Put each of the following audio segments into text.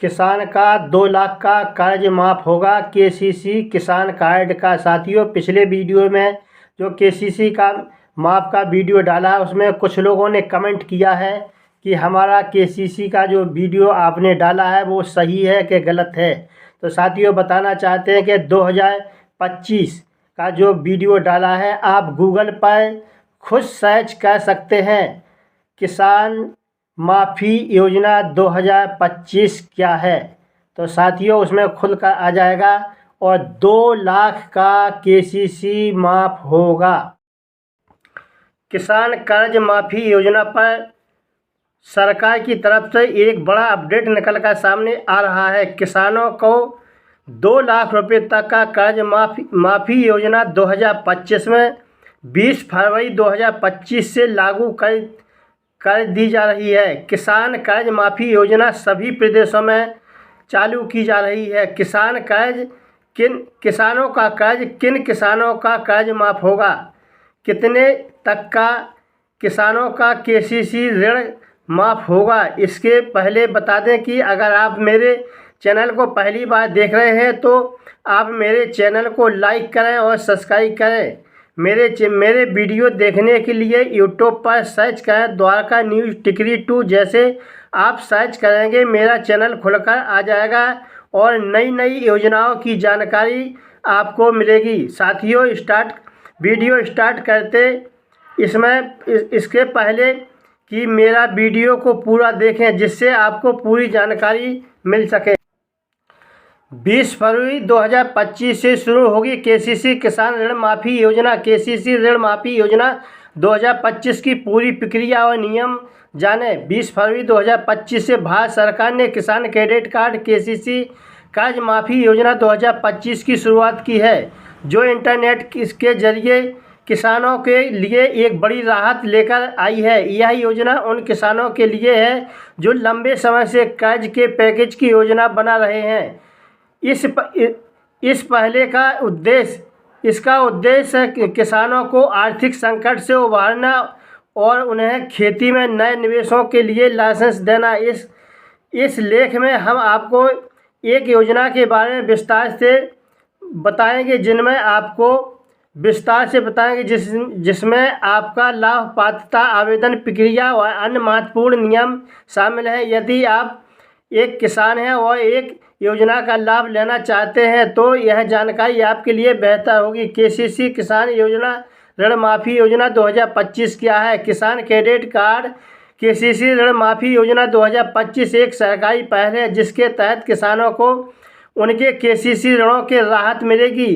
किसान का 2 लाख का कर्ज माफ़ होगा केसीसी किसान कार्ड का। साथियों, पिछले वीडियो में जो केसीसी का माफ़ का वीडियो डाला उसमें कुछ लोगों ने कमेंट किया है कि हमारा केसीसी का जो वीडियो आपने डाला है वो सही है कि गलत है। तो साथियों, बताना चाहते हैं कि 2025 का जो वीडियो डाला है आप गूगल पर खुद सर्च कर सकते हैं। किसान माफ़ी योजना 2025 क्या है, तो साथियों उसमें खुल कर आ जाएगा और 2 लाख का केसीसी माफ़ होगा। किसान कर्ज माफ़ी योजना पर सरकार की तरफ से एक बड़ा अपडेट निकल कर सामने आ रहा है। किसानों को 2 लाख रुपए तक का कर्ज माफ़ी योजना 2025 में 20 फरवरी 2025 से लागू कर दी जा रही है। किसान कर्ज माफ़ी योजना सभी प्रदेशों में चालू की जा रही है। किन किसानों का कर्ज माफ़ होगा, कितने तक का किसानों का केसीसी ऋण माफ़ होगा, इसके पहले बता दें कि अगर आप मेरे चैनल को पहली बार देख रहे हैं तो आप मेरे चैनल को लाइक करें और सब्सक्राइब करें। मेरे वीडियो देखने के लिए यूट्यूब पर सर्च करें द्वारका न्यूज़ टिकरी 2। जैसे आप सर्च करेंगे मेरा चैनल खुलकर आ जाएगा और नई नई योजनाओं की जानकारी आपको मिलेगी। साथियों, वीडियो स्टार्ट करते इसके पहले कि मेरा वीडियो को पूरा देखें जिससे आपको पूरी जानकारी मिल सके। 20 फरवरी 2025 से शुरू होगी केसीसी किसान ऋण माफ़ी योजना। केसीसी ऋण माफ़ी योजना 2025 की पूरी प्रक्रिया और नियम जाने। 20 फरवरी 2025 से भारत सरकार ने किसान क्रेडिट कार्ड केसीसी कर्ज माफ़ी योजना 2025 की शुरुआत की है, जो इंटरनेट के जरिए किसानों के लिए एक बड़ी राहत लेकर आई है। यह योजना उन किसानों के लिए है जो लंबे समय से कर्ज के पैकेज की योजना बना रहे हैं। इसका उद्देश्य किसानों को आर्थिक संकट से उबारना और उन्हें खेती में नए निवेशों के लिए लाइसेंस देना। इस लेख में हम आपको एक योजना के बारे में विस्तार से बताएंगे जिसमें आपका लाभ, पात्रता, आवेदन प्रक्रिया और अन्य महत्वपूर्ण नियम शामिल हैं। यदि आप एक किसान हैं और एक योजना का लाभ लेना चाहते हैं तो यह जानकारी आपके लिए बेहतर होगी। केसीसी किसान योजना ऋण माफ़ी योजना 2025 क्या है? किसान क्रेडिट कार्ड केसीसी ऋण माफ़ी योजना 2025 एक सरकारी पहल है जिसके तहत किसानों को उनके केसीसी ऋणों के राहत मिलेगी।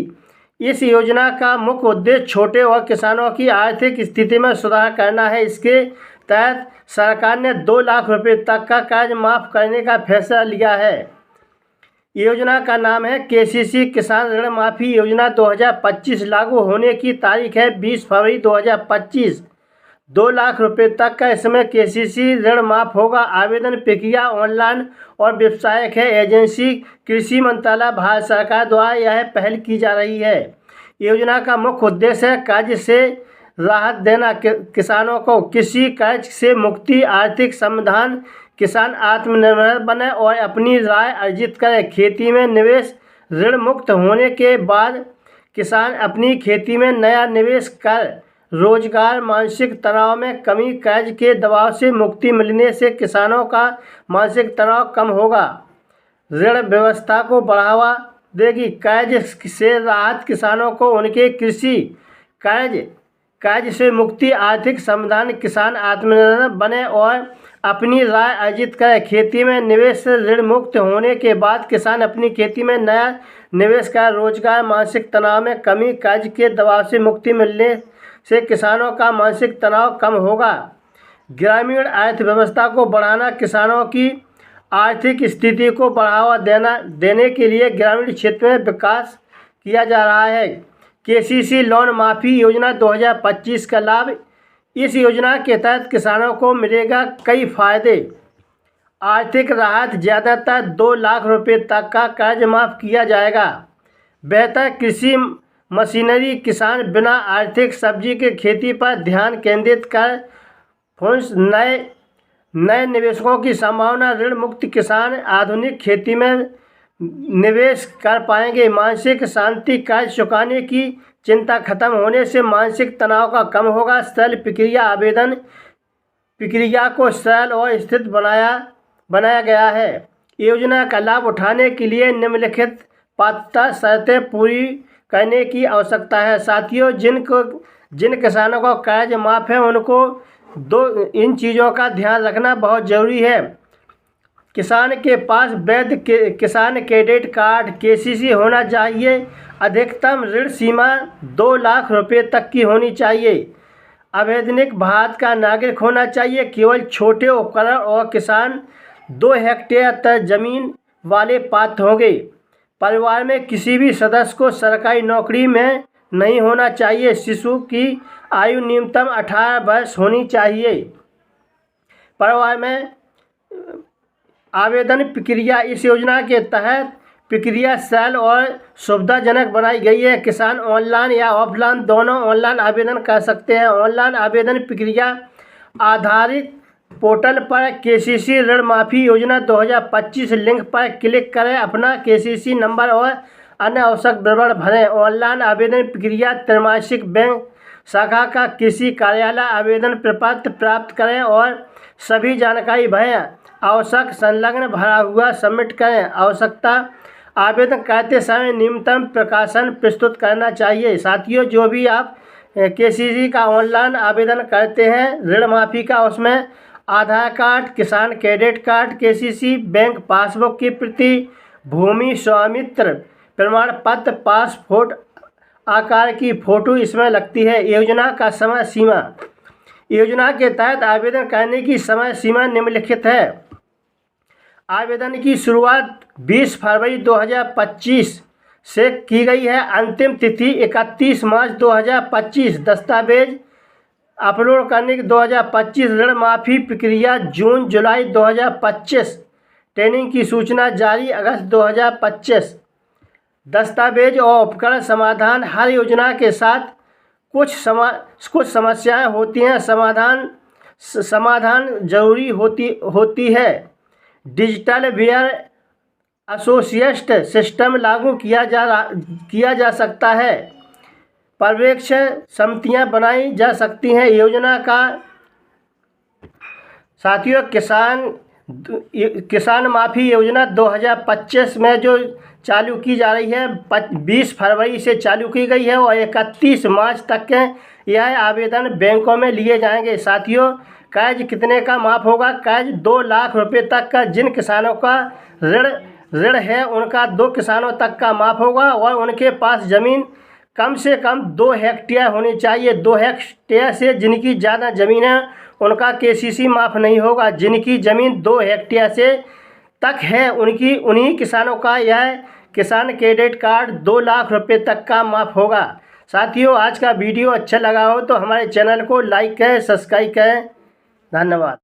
इस योजना का मुख्य उद्देश्य छोटे और किसानों की आर्थिक स्थिति में सुधार करना है। इसके तहत सरकार ने 2 लाख रुपए तक का कर्ज माफ़ करने का फैसला लिया है। योजना का नाम है केसीसी किसान ऋण माफ़ी योजना 2025। लागू होने की तारीख है 20 फरवरी 2025। 2 लाख रुपए तक का इसमें केसीसी ऋण माफ़ होगा। आवेदन प्रक्रिया ऑनलाइन और वेबसाइट है। एजेंसी कृषि मंत्रालय, भारत सरकार द्वारा यह पहल की जा रही है। योजना का मुख्य उद्देश्य है कर्ज से राहत देना, किसानों को कृषि कर्ज से मुक्ति, आर्थिक समाधान, किसान आत्मनिर्भर बने और अपनी आय अर्जित करें। खेती में निवेश ऋण मुक्त होने के बाद किसान अपनी खेती में नया निवेश कर रोजगार, मानसिक तनाव में कमी, कर्ज के दबाव से मुक्ति मिलने से किसानों का मानसिक तनाव कम होगा, ऋण व्यवस्था को बढ़ावा देगी। कर्ज से राहत किसानों को उनके कृषि कर्ज से मुक्ति, आर्थिक समाधान, किसान आत्मनिर्भर बने और अपनी आय अर्जित करें। खेती में निवेश से ऋण मुक्त होने के बाद किसान अपनी खेती में नया निवेश कर रोजगार, मानसिक तनाव में कमी, कर्ज के दबाव से मुक्ति मिलने से किसानों का मानसिक तनाव कम होगा। ग्रामीण अर्थव्यवस्था को बढ़ाना, किसानों की आर्थिक स्थिति को बढ़ावा देने के लिए ग्रामीण क्षेत्र में विकास किया जा रहा है। केसीसी लोन माफ़ी योजना 2025 का लाभ। इस योजना के तहत किसानों को मिलेगा कई फायदे। आर्थिक राहत, ज़्यादातर 2 लाख रुपए तक का कर्ज माफ़ किया जाएगा। बेहतर कृषि मशीनरी, किसान बिना आर्थिक सब्जी के खेती पर ध्यान केंद्रित कर फंड्स नए निवेशकों की संभावना। ऋण मुक्त किसान आधुनिक खेती में निवेश कर पाएंगे। मानसिक शांति, कर्ज चुकाने की चिंता खत्म होने से मानसिक तनाव का कम होगा। सरल प्रक्रिया, आवेदन प्रक्रिया को सरल और स्थिर बनाया गया है। योजना का लाभ उठाने के लिए निम्नलिखित पात्रता शर्तें पूरी करने की आवश्यकता है। साथियों, जिन किसानों का कर्ज माफ़ है उनको इन चीज़ों का ध्यान रखना बहुत ज़रूरी है। किसान के पास वैध किसान क्रेडिट कार्ड KCC होना चाहिए। अधिकतम ऋण सीमा 2 लाख रुपए तक की होनी चाहिए। अवैतनिक भारत का नागरिक होना चाहिए। केवल छोटे उपकरण और किसान 2 हेक्टेयर तक जमीन वाले पात्र होंगे। परिवार में किसी भी सदस्य को सरकारी नौकरी में नहीं होना चाहिए। शिशु की आयु न्यूनतम 18 वर्ष होनी चाहिए। परिवार में आवेदन प्रक्रिया, इस योजना के तहत प्रक्रिया सरल और सुविधाजनक बनाई गई है। किसान ऑनलाइन या ऑफलाइन दोनों ऑनलाइन आवेदन कर सकते हैं। ऑनलाइन आवेदन प्रक्रिया आधारित पोर्टल पर KCC ऋण माफ़ी योजना 2025 लिंक पर क्लिक करें। अपना KCC नंबर और अन्य आवश्यक विवरण भरें। ऑनलाइन आवेदन प्रक्रिया त्रैमासिक बैंक शाखा का किसी कार्यालय आवेदन प्रपत्र प्राप्त करें और सभी जानकारी भरें। आवश्यक संलग्न भरा हुआ सबमिट करें। आवश्यकता, आवेदन करते समय न्यूनतम प्रकाशन प्रस्तुत करना चाहिए। साथियों, जो भी आप KCC का ऑनलाइन आवेदन करते हैं ऋण माफ़ी का, उसमें आधार कार्ड, किसान credit card, KCC bank passbook की प्रति, भूमि स्वामित्व प्रमाण पत्र, पासपोर्ट आकार की फ़ोटो इसमें लगती है। योजना का समय सीमा, योजना के तहत आवेदन करने की समय सीमा निम्नलिखित है। आवेदन की शुरुआत 20 फरवरी 2025 से की गई है। अंतिम तिथि 31 मार्च 2025। दस्तावेज अपलोड करने की 2025। ऋण माफ़ी प्रक्रिया जून जुलाई 2025। ट्रेनिंग की सूचना जारी अगस्त 2025। दस्तावेज और उपकरण समाधान, हर योजना के साथ कुछ समस्याएं होती हैं। समाधान जरूरी होती है। डिजिटल वेयर एसोसिएट सिस्टम लागू किया जा सकता है। पर्यवेक्षण समितियां बनाई जा सकती हैं। योजना का साथियों, किसान माफ़ी योजना 2025 में जो चालू की जा रही है, 20 फरवरी से चालू की गई है और 31 मार्च तक के यह आवेदन बैंकों में लिए जाएंगे। साथियों, कर्ज कितने का माफ़ होगा? कर्ज 2 लाख रुपए तक का जिन किसानों का ऋण है उनका 2 किसानों तक का माफ़ होगा और उनके पास ज़मीन कम से कम 2 हेक्टेयर होनी चाहिए। 2 हेक्टेयर से जिनकी ज़्यादा ज़मीन है उनका KCC माफ़ नहीं होगा। जिनकी ज़मीन 2 हेक्टेयर से तक है उन्हीं किसानों का यह किसान क्रेडिट कार्ड 2 लाख रुपए तक का माफ़ होगा। साथियों, आज का वीडियो अच्छा लगा हो तो हमारे चैनल को लाइक करें, सब्सक्राइब करें। धन्यवाद।